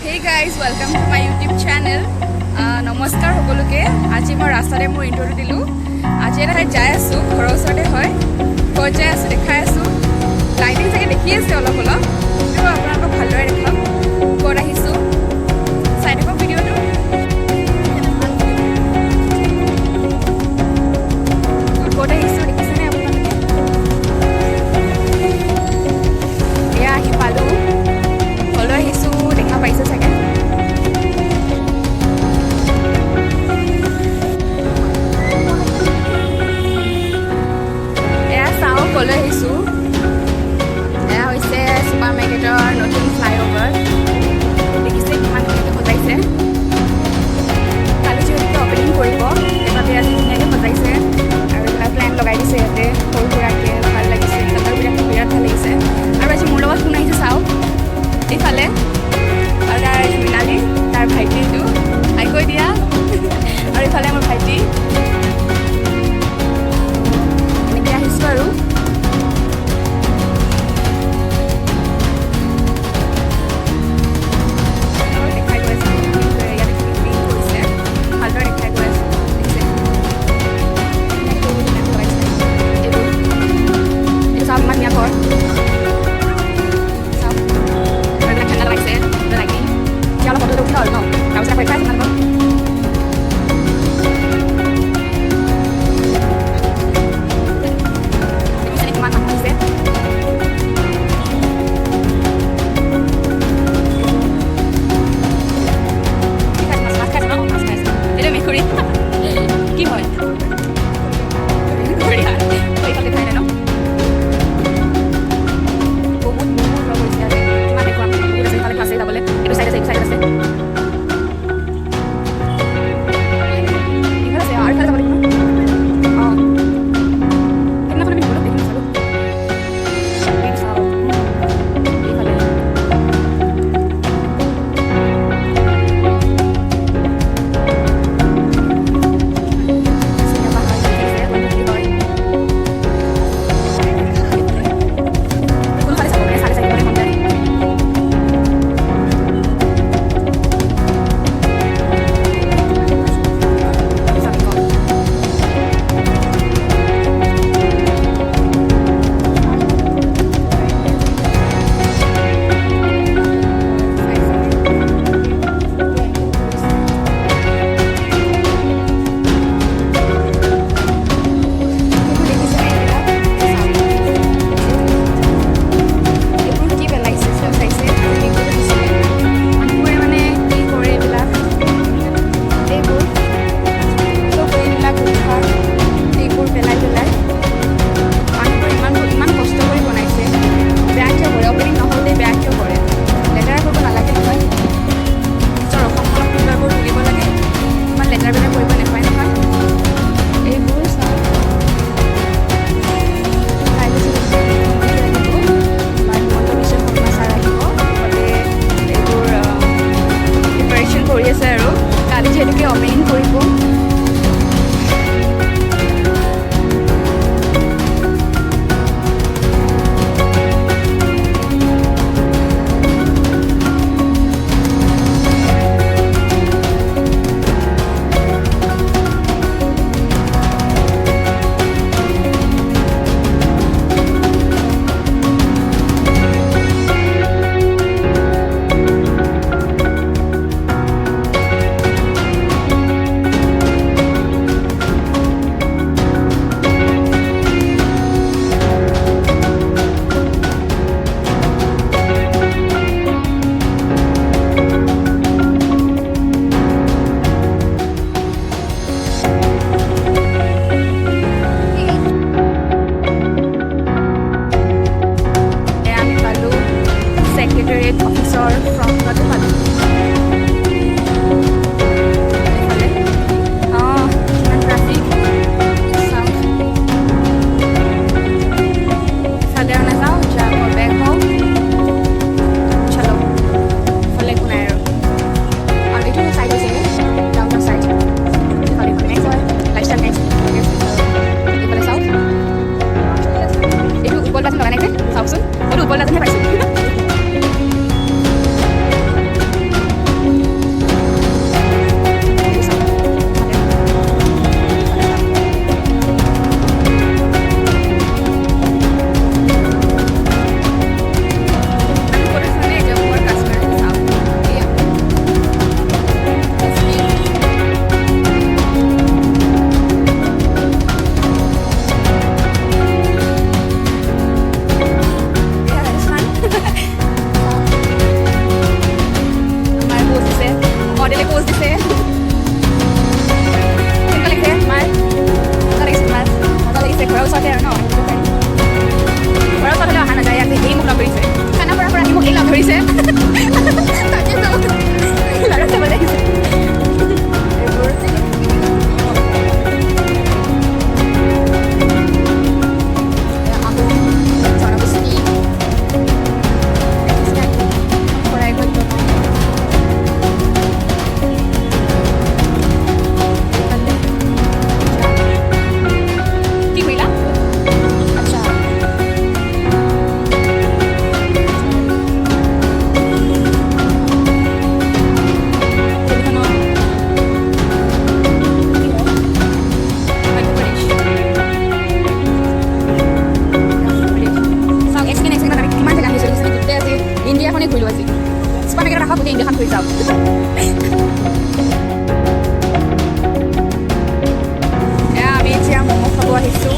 Hey guys, welcome to my YouTube channel. নমস্কাৰ সকলোকে আজি মই ৰাস্তাতে মোৰ ইন্ট্ৰোটো দিলোঁ আজি এটা যাই আছোঁ ঘৰৰ ওচৰতে হয় ক'ত যাই আছোঁ দেখাই আছোঁ লাইটিং চাগে দেখি আছে অলপ অলপ কিন্তু আপোনালোকক ভালদৰে দেখাম ক'ত আহিছোঁ চাই থাকক ভিডিঅ'টো ক'ত আহিছোঁ দেখিছেনে আপোনালোকে এয়া আহি পালোঁ ঘৰলৈ আহিছোঁ দেখা পাইছে চাগে ক'লৈ আহিছোঁ এয়া হৈছে ছুপাৰ মাৰ্কেটৰ নতুন ফ্লাইঅভাৰ দেখিছে কিমান ধুনীয়াকৈ সজাইছে কালি যিহেতুকে অপেনিং কৰিব সেইবাবে আজি ধুনীয়াকৈ সজাইছে আৰু এইবিলাক প্লেন লগাই দিছে ইয়াতে সৰু সুৰাকৈ ভাল লাগিছে তাতেও বিৰাট ভাল লাগিছে আৰু আজি মোৰ লগত কোন আহিছে চাওক এইফালে আৰু তাৰ মৃণালী তাৰ ভাইটিটো হাই কৈ দিয়া আৰু এইফালে মোৰ ভাইটি এনেকৈ আহিছোঁ আৰু আমাক গোটেই ইণ্ডিয়াখন ঘূৰি যাওক। আমি এতিয়া ম'ম' খাব আহিছোঁ।